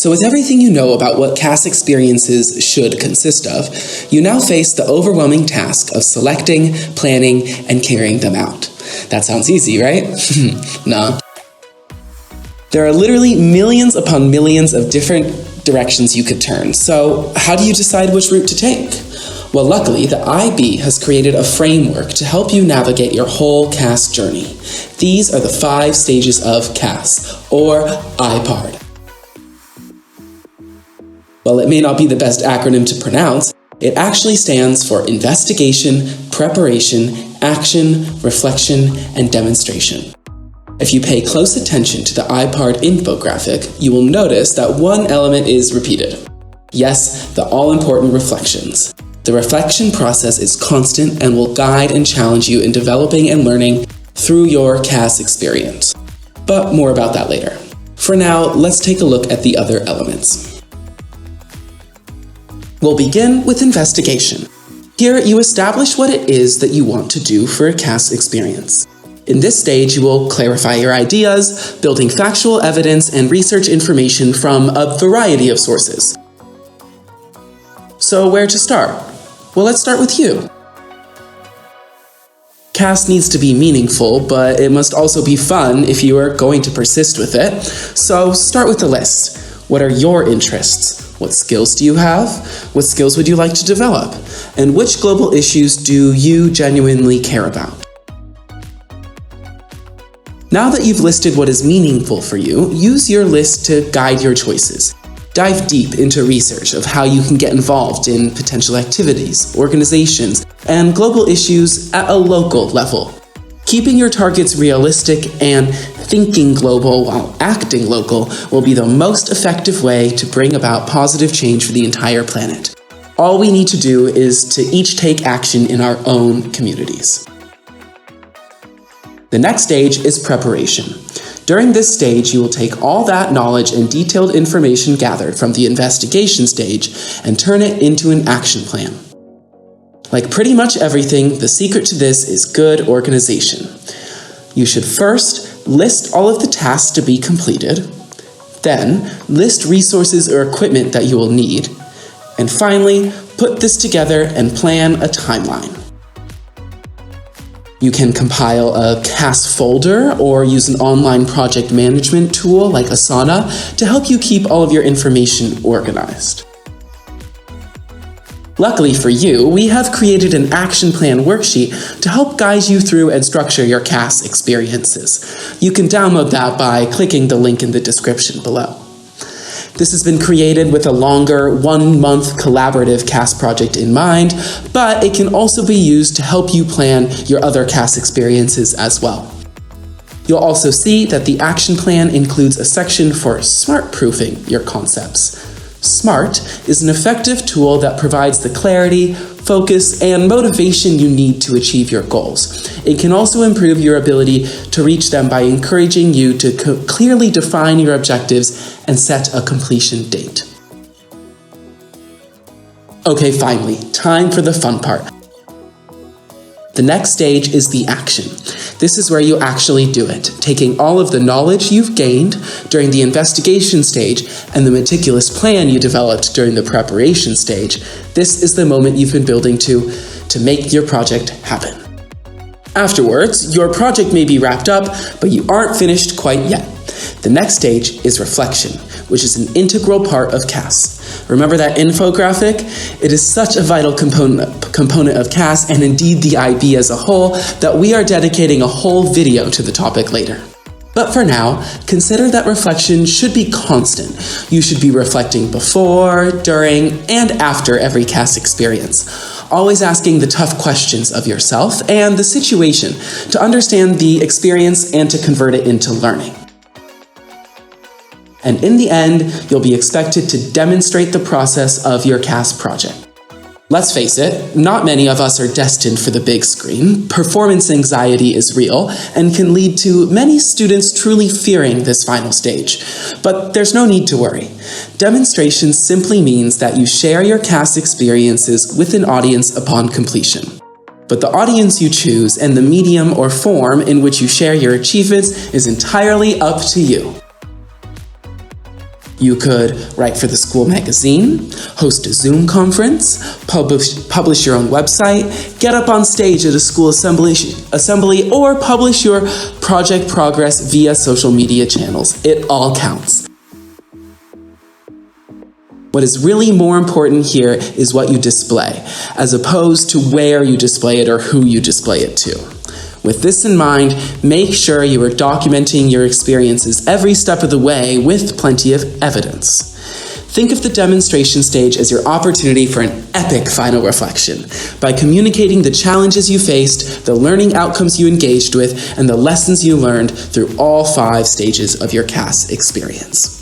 So with everything you know about what CAS experiences should consist of, you now face the overwhelming task of selecting, planning, and carrying them out. That sounds easy, right? No. There are literally millions upon millions of different directions you could turn. So how do you decide which route to take? Well, luckily, the IB has created a framework to help you navigate your whole CAS journey. These are the 5 stages of CAS, or IPARD. While it may not be the best acronym to pronounce, it actually stands for Investigation, Preparation, Action, Reflection, and Demonstration. If you pay close attention to the IPARD infographic, you will notice that one element is repeated. Yes, the all-important reflections. The reflection process is constant and will guide and challenge you in developing and learning through your CAS experience. But more about that later. For now, let's take a look at the other elements. We'll begin with investigation. Here, you establish what it is that you want to do for a CAS experience. In this stage, you will clarify your ideas, building factual evidence and research information from a variety of sources. So where to start? Well, let's start with you. CAS needs to be meaningful, but it must also be fun if you are going to persist with it. So start with the list. What are your interests? What skills do you have? What skills would you like to develop? And which global issues do you genuinely care about? Now that you've listed what is meaningful for you, use your list to guide your choices. Dive deep into research of how you can get involved in potential activities, organizations, and global issues at a local level. Keeping your targets realistic and thinking global while acting local will be the most effective way to bring about positive change for the entire planet. All we need to do is to each take action in our own communities. The next stage is preparation. During this stage, you will take all that knowledge and detailed information gathered from the investigation stage and turn it into an action plan. Like pretty much everything, the secret to this is good organization. You should first list all of the tasks to be completed, then list resources or equipment that you will need, and finally, put this together and plan a timeline. You can compile a CAS folder or use an online project management tool like Asana to help you keep all of your information organized. Luckily for you, we have created an action plan worksheet to help guide you through and structure your CAS experiences. You can download that by clicking the link in the description below. This has been created with a longer 1-month collaborative CAS project in mind, but it can also be used to help you plan your other CAS experiences as well. You'll also see that the action plan includes a section for smart-proofing your concepts. SMART is an effective tool that provides the clarity, focus, and motivation you need to achieve your goals. It can also improve your ability to reach them by encouraging you to clearly define your objectives and set a completion date. Okay, finally, time for the fun part. The next stage is the action. This is where you actually do it, taking all of the knowledge you've gained during the investigation stage and the meticulous plan you developed during the preparation stage. This is the moment you've been building to make your project happen. Afterwards, your project may be wrapped up, but you aren't finished quite yet. The next stage is reflection, which is an integral part of CAS. Remember that infographic? It is such a vital component of CAS and indeed the IB as a whole that we are dedicating a whole video to the topic later. But for now, consider that reflection should be constant. You should be reflecting before, during, and after every CAS experience, always asking the tough questions of yourself and the situation to understand the experience and to convert it into learning. And in the end, you'll be expected to demonstrate the process of your CAS project. Let's face it, not many of us are destined for the big screen. Performance anxiety is real and can lead to many students truly fearing this final stage. But there's no need to worry. Demonstration simply means that you share your CAS experiences with an audience upon completion. But the audience you choose and the medium or form in which you share your achievements is entirely up to you. You could write for the school magazine, host a Zoom conference, publish your own website, get up on stage at a school assembly, or publish your project progress via social media channels. It all counts. What is really more important here is what you display, as opposed to where you display it or who you display it to. With this in mind, make sure you are documenting your experiences every step of the way with plenty of evidence. Think of the demonstration stage as your opportunity for an epic final reflection by communicating the challenges you faced, the learning outcomes you engaged with, and the lessons you learned through all 5 stages of your CAS experience.